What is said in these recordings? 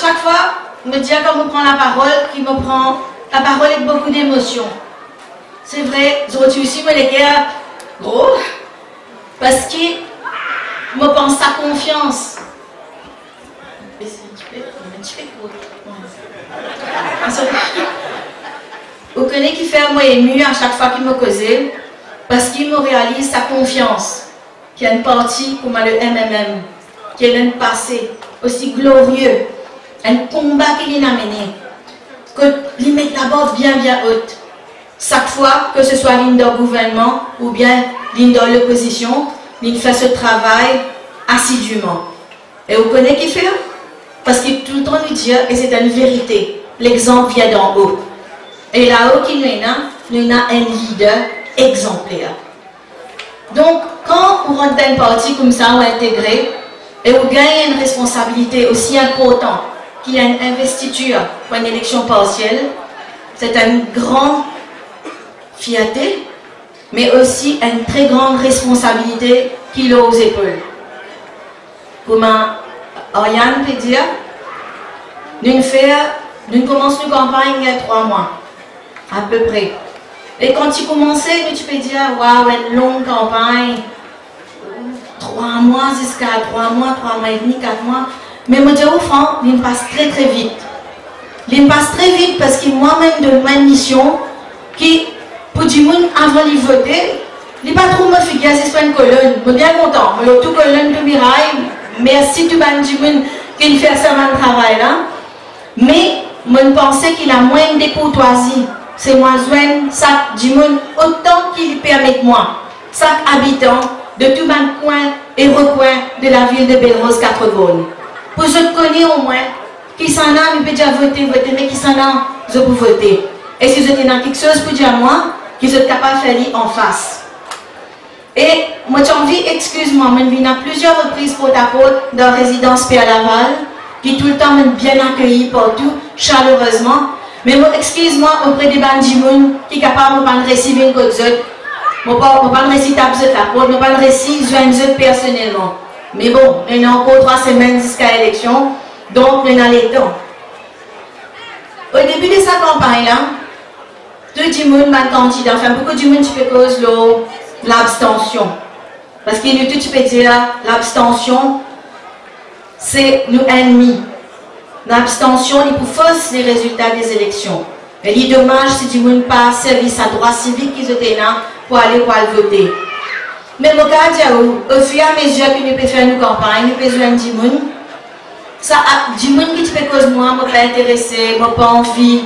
chaque fois, me dit quand on prend la parole, qu'il me prend la parole avec beaucoup d'émotion. C'est vrai, je retrouve aussi les gars gros, parce qu'il me pense sa confiance. Mais c'est un petit peu gros. Vous connaissez qui fait moi ému à chaque fois qu'il me causait, parce qu'il me réalise sa confiance, qu'il y a une partie comme le MMM, qu'il y a un passé aussi glorieux, un combat qu'il a mené, qu'il met la barre bien haute. Chaque fois, que ce soit l'une de gouvernement ou bien l'une de l'opposition, il fait ce travail assidûment. Et vous connaissez qui fait? Parce qu'il tout le temps nous dit, et c'est une vérité, l'exemple vient d'en haut. Et là-haut, nous avons un leader exemplaire. Donc, quand on rentre dans une partie comme ça, on est intégré, et on gagne une responsabilité aussi importante, qu'il y a une investiture pour une élection partielle, c'est une grande fierté, mais aussi une très grande responsabilité qu'il a aux épaules. Comme Oriane peut dire, nous commençons une campagne il y a 3 mois, à peu près. Et quand tu commençais, tu peux dire, waouh, une longue campagne, 3 mois jusqu'à 3 mois et demi, 4 mois. Mais je me dis, au fond, il passe très très vite. Il passe très vite parce que moi-même, de ma mission, qui, pour du monde avant de voter, il n'est pas trop me figurer, c'est pas une colonne. Je suis bien content. Je suis tout colonne de miraille. Merci tout le monde qui fait ce travail là. Mais je pensais qu'il a moins de courtoisie. C'est moi, chaque du monde, autant qu'il permet de moi, chaque habitant de tout le coin et recoin de la ville de Belle-Rose 4-Gaunes. Pour ceux qui connaissent au moins, qui s'en a, il peut déjà voter, mais qui s'en a, je peux voter. Et si vous êtes dans quelque chose, pour dire à moi, qu'ils sont capables de faire en face. Et moi, j'ai envie, excuse-moi, je viens à plusieurs reprises pour ta porte dans la résidence Pierre Laval, qui tout le temps m'ont bien accueilli partout, chaleureusement. Mais moi, excuse-moi auprès des bandimoun qui sont capables de me recevoir une côte zot. Je ne peux pas réciter la porte, je ne peux pas réciter zot personnellement. Mais bon, il y a encore 3 semaines jusqu'à l'élection, donc il y a les temps. Au début de sa campagne-là, tout le monde m'a candidat, enfin beaucoup de monde qui peut cause l'abstention. Parce que nous, tu peux dire, l'abstention, c'est nos ennemis. L'abstention, il peut fausser les résultats des élections. Et il est dommage si du monde pas servi sa droit civique qu'ils étaient là pour aller voter. Mais mon cas, au fur et à mesure que nous pouvons faire nos campagnes, nous pouvons jouer du monde. Ça, du monde qui te fait cause moi, je ne suis pas intéressé, je n'ai pas envie,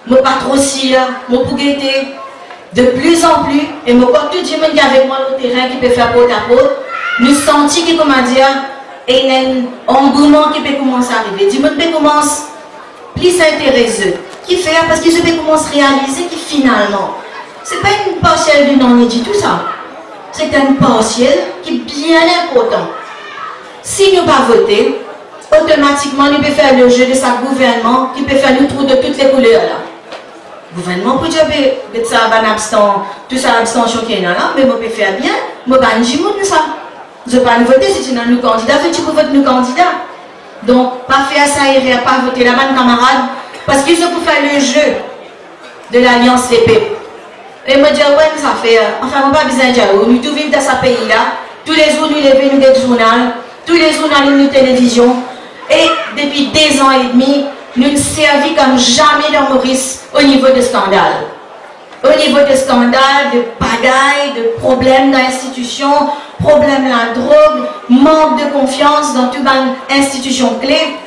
je ne suis pas trop sûr, je peux guetter. De plus en plus, et je crois que tout le monde qui est avec moi sur le terrain qui peut faire porte à porte, nous sentons qu'il y a un engouement qui peut commencer à arriver. Du monde peut commencer plus s'intéresser. Qui fait parce que je peux commencer à réaliser que finalement, ce n'est pas une partielle du non-dit tout ça. C'est une partielle qui est bien important. Si nous ne pas voter, automatiquement, nous pouvons faire le jeu de sa gouvernement qui peut faire le trou de toutes les couleurs là. Gouvernement peut dire que ça va tout ça l'abstention qui est là, mais moi peux faire bien, moi pas un jimoun ça. Je ne peux pas voter si tu n'as nos candidats, tu peux voter nos candidats. Donc, pas faire ça et pas voter la bonne camarade, parce qu'ils ont faire le jeu de l'Alliance Les Peuples. Et me dire, ouais, ça fait, enfin, on n'a pas besoin de dire, nous tous vivons dans ce pays-là, tous les jours nous levons nous des journaux, tous les jours nous allons nous télévision, et depuis 2 ans et demi, nous ne servons comme jamais dans Maurice au niveau de scandale. Au niveau de scandale, de pagaille, de problèmes dans l'institution, problèmes de la drogue, manque de confiance dans toutes les institutions clés.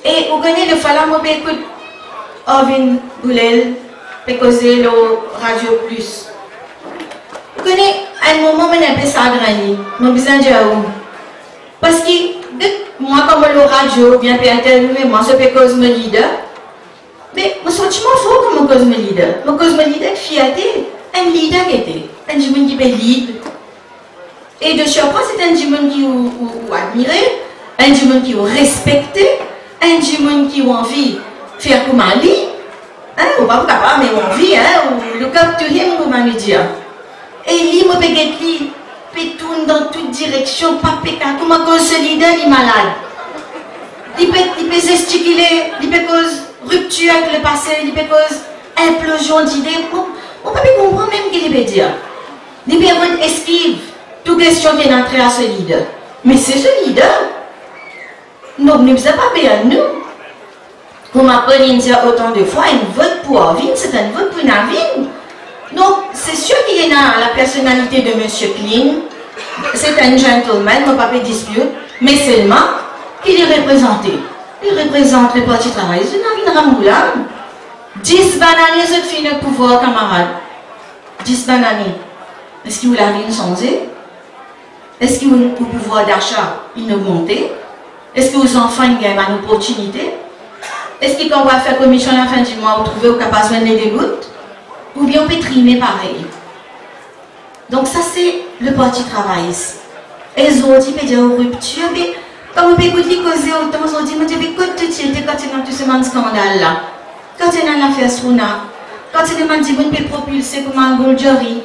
Et vous connaissez le fallait que écoute Ovin Boulel, pour causer le Radio Plus. Vous connaissez un moment où on a ça grandi, je besoin de dire parce que moi, comme le radio, bien peut interviewer, moi, je peux cause mon leader. Mais mon sentiment fort comme mon cause mon leader. Mon cause mon leader, fierté, un leader qui était, un jimon qui peut lead. Et de surcroît, c'est un jimon qui ou admiré, un jimon qui ou respecté, un jimon qui ou envie faire comme un lit. Hein, ou pas capable, mais envie, hein, ou look up to him, comme on dit. Et lui, moi, peut être pétoune dans toute direction, pas pécan, comme un cause ce leader, il est malade. il peut gesticuler, il peut cause rupture avec le passé, il peut cause implosion d'idées. On peut pas comprendre même ce qu'il peut dire. Il peut esquive toute question qui est entrée à ce leader. Mais c'est ce leader. Donc, nous ne sommes pas bien nous. Comme après, il dit autant de fois, un vote pour Arvin, c'est un vote pour Navin. Donc, c'est sûr qu'il y a la personnalité de M. Kling. C'est un gentleman, on ne peut pas dispute, mais seulement qu'il est représenté. Il représente le Parti travailliste de Navin Ramboula. 10 bananes de fin de pouvoir, camarades. 10 bananes. Est-ce que vous l'avez changé? Est-ce que le pouvoir d'achat est augmenté? Est-ce que vos enfants ont une opportunité? Est-ce que quand on va faire commission à la fin du mois, vous trouvez au capacité de les dégoûter? Ou bien on peut trimer pareil? Donc ça c'est le Parti travailliste. Et ils ont dit, peut dire rupture, mais quand on peut écouter causer autant, ils ont dit, mais écoute tout de suite, quand il y a tout ce scandale là, quand il y a l'affaire Sruna, quand il y a dit, on peut propulser comme un Goldjari,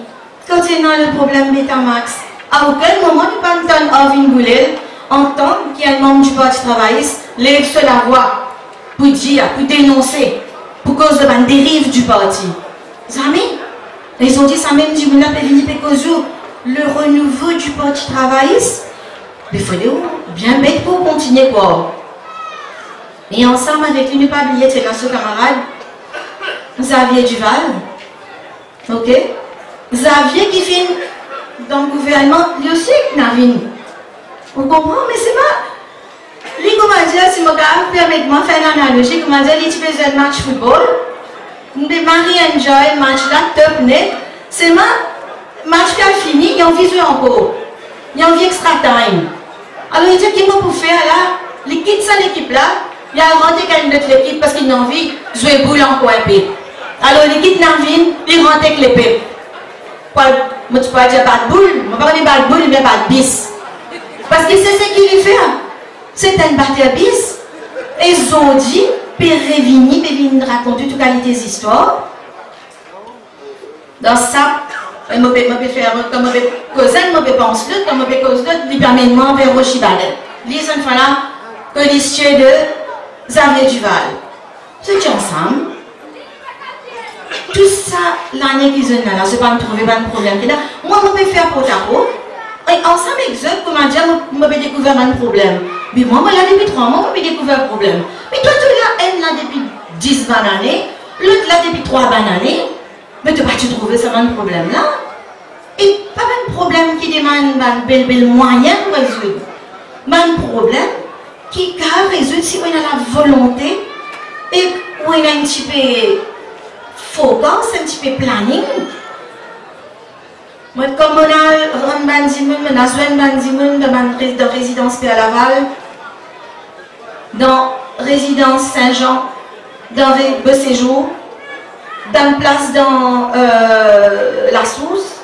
quand il y a le problème Betamax, à aucun moment, nous ne pouvons pas entendre Arvin Goulel entendre qu'il y a un membre du Parti travailliste lève sur la voix pour dire, pour dénoncer, pour cause de la dérive du parti. Jamais. Ils ont dit ça même, du Mouna Pévini Pécozo, le renouveau du Parti travailliste. Mais il faut bien bête pour continuer quoi. Et ensemble avec lui, ne pas oublier, c'est notre camarade, Xavier Duval. Ok? Xavier qui fait dans le gouvernement, lui aussi, Navin. Vous comprenez? Mais c'est pas. Lui, comment dire, si je permets de faire une analogie, comment dire, il fait un match football. Des Marie enjoy match là, top net. C'est un match qui a fini, il y a envie de jouer encore. Il y a envie extra time. Alors, il dit qu'il faut faire là, il quitte ça l'équipe là, il a rentré quelqu'un d'autre l'équipe parce qu'il a envie de jouer boule en coin épée. Alors, il quitte Navin, il rentre avec l'épée. Moi, tu peux dire pas de boule, je ne parle pas de boule, mais pas de bis. Parce que c'est ce qu'il fait. C'est un batteur bis. Et ils ont dit, Pérévini, Pérévini raconte toute qualité des histoires. Dans ça, je peux faire comme je peux causer, je peux penser, comme je peux causer, il permet de m'en vers Rochibale. Lisez une fois là, que l'histoire de Xavier Duval. C'est ensemble. Tout ça, l'année qu'ils ont là, c'est pas me trouver pas de problème. Moi, je peux faire pour ta peau. Et ensemble, exact, comment dire, je peux découvrir un problème. Mais moi, là, depuis 3 mois, je peux découvrir un problème. Mais toi, tu l'as, elle, là, depuis 10 bananes, l'autre, là, depuis 3 bananes, mais tu vas pas trouver ça, un problème là. Et pas un problème qui demande un bel moyen pour résoudre. Mais un problème qui peut résoudre si on a la volonté et on a un petit peu focus, un petit peu planning. Moi, comme on a un bandimoun, on a besoin d'un bandimoun de résidence P à Laval, dans résidence Saint-Jean, dans le séjour, dans place dans la source.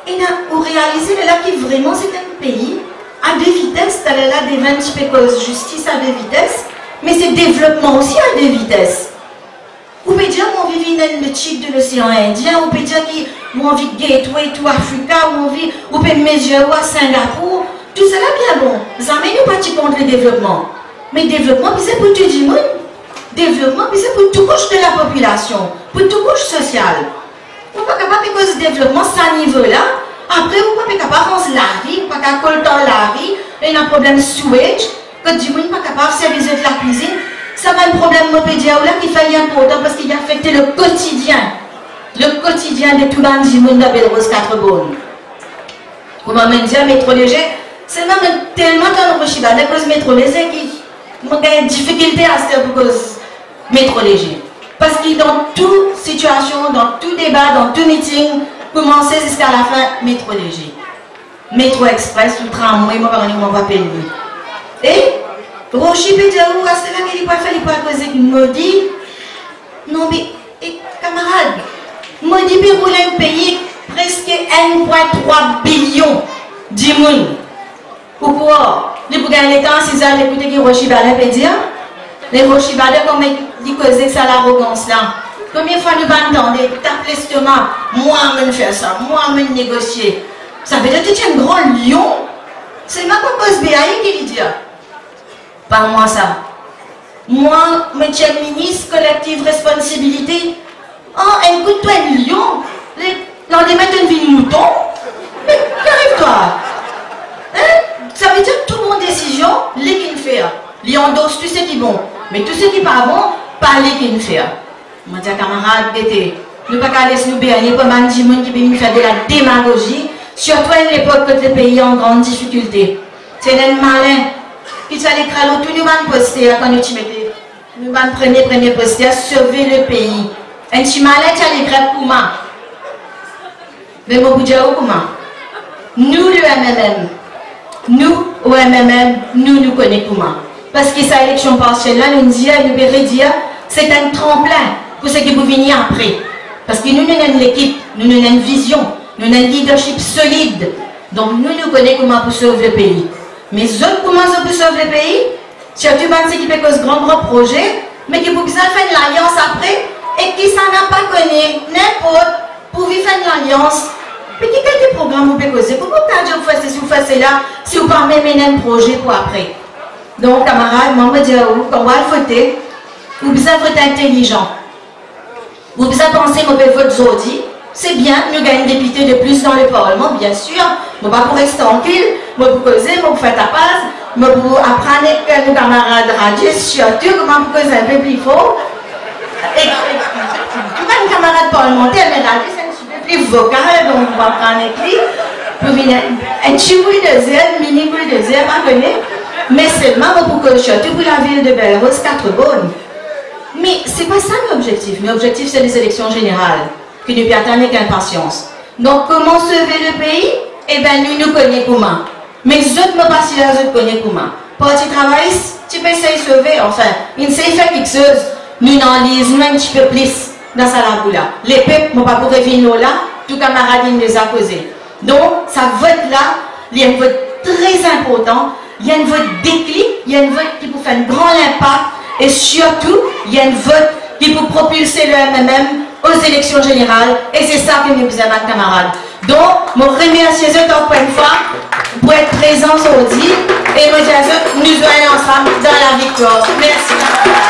Et on réalise là que vraiment c'est un pays à 2 vitesses, là des 20 petit peu justice à 2 vitesses, mais c'est développement aussi à 2 vitesses. On peut dire qu'on vit dans le type de l'océan Indien, on peut dire qu'on vit Gateway to Africa, on peut mesurer à Singapour, tout ça là bien bon. Ça mène nous parti contre le développement. Mais le développement, c'est pour tout le monde. Développement, c'est pour toute couche de la population, pour toute couche sociale. On n'est pas capable de cause développement à ce niveau-là. Après, on n'est pas capable de faire la vie, pas capable de faire la vie, il y a un problème de sewage, que du monde n'est pas capable de servir de la cuisine. Ça va un problème, on peut dire, là, qu'il fallait important parce qu'il a affecté le quotidien de tout le monde du monde de Belle-Rose 4 bonnes. Comment me dire, métro léger, c'est même tellement dans le Rochiba, à cause métro léger, qui a une difficulté à se faire pour cause métro léger. Parce que dans toute situation, dans tout débat, dans tout meeting, commencer jusqu'à la fin, métro léger. Métro express, ou tramway, moi par exemple, on va payer. Et Rochi peut dire, où est-ce que il peut faire, il peut causer maudit. Non mais, camarades, maudit peut rouler un pays presque 1,3 billion de monde. Pourquoi? Les pour gagner le temps, 6 heures, écoutez qui Rochi peut dire. Les Rochi comme il causait ça l'arrogance là. Combien de fois nous entendons, tape l'estomac, moi je faire ça, moi je négocier. Ça veut dire que tu es un grand lion. C'est ma cause BAI qui lui dit. Pas moi ça. Moi, métier ministre, collective responsabilité. Oh, écoute-toi, un lion. L'endemain, tu es une mouton. Mais qu'arrive-toi? Hein? Ça veut dire que tout le monde décision, les qui ne fait. Les endosse tout ce qui est bon. Mais tout ce qui n'est pas bon, pas les qui ne fait. Moi, dis camarade, nous ne pouvons pas laisser nous bénir pour mal de gens qui viennent faire de la démagogie, surtout à l'époque que le pays est en grande difficulté. C'est un malin. Puis ça les cralo, tout nous va poster quand nous mettez. Nous va premier poster à sauver le pays. Un petit malin, tu as les crêpes pour moi. Mais mon bout de comment? Nous, le MMM, nous, au MMM, nous connaissons comment. Parce que cette élection partielle là, nous disons, nous verrons dire, c'est un tremplin pour ce qui vous venir après. Parce que nous avons l'équipe, nous avons une vision, nous avons un leadership solide. Donc nous connaissons comment pour sauver le pays. Mais autres, comment ça peut sauver le pays? Surtout ceux qui font ce grand projet, mais qui ont besoin de faire une alliance après, et qui s'en a pas connu, n'importe, pour vivre une alliance. Mais quel programme vous pouvez causer? Pourquoi vous faites ceci, vous faites cela, si vous ne pouvez pas mener un projet pour après? Donc, camarades, moi, je dis à vous, quand on va voter, vous avez besoin de voter intelligent. Vous avez besoin de penser que vous vote aujourd'hui. C'est bien, nous gagnons des députés de plus dans le Parlement, bien sûr. Je ne vais pas pour rester tranquille, je vais vous causer, je vais vous faire ta passe, je vais vous apprendre avec nos camarades radieux, surtout comment vous causer un peu plus fort. Et tout un camarade parlementaire, mais radieux, c'est un petit peu plus vocal, donc on va apprendre avec lui. Pour venir un petit bruit de zèle, mini bruit de zèle, à connaître. Mais seulement pour que surtout pour la ville de Belle-Rose, 4 bonnes. Mais ce n'est pas ça l'objectif. L'objectif, c'est les élections générales, que nous attendons avec impatience. Donc, comment sauver le pays? Eh bien, nous connaissons comment. Mais les autres, ne pas si les autres connaissent comment. Parti travailliste, tu peux essayer de sauver, enfin, ils essaient de faire quelque chose. Nous n'en lisons un petit peu plus dans sa laboula. Les peuples, ne pas pour revenir là, tout camarade, ils les a posés. Donc, ça vote là, il y a un vote très important. Il y a un vote déclic, il y a un vote qui peut faire un grand impact et surtout, il y a un vote qui peut propulser le MMM aux élections générales et c'est ça que nous besoin, ma camarade. Donc, je remercie encore une fois pour être présents aujourd'hui et je dis à eux, nous allons ensemble dans la victoire. Merci.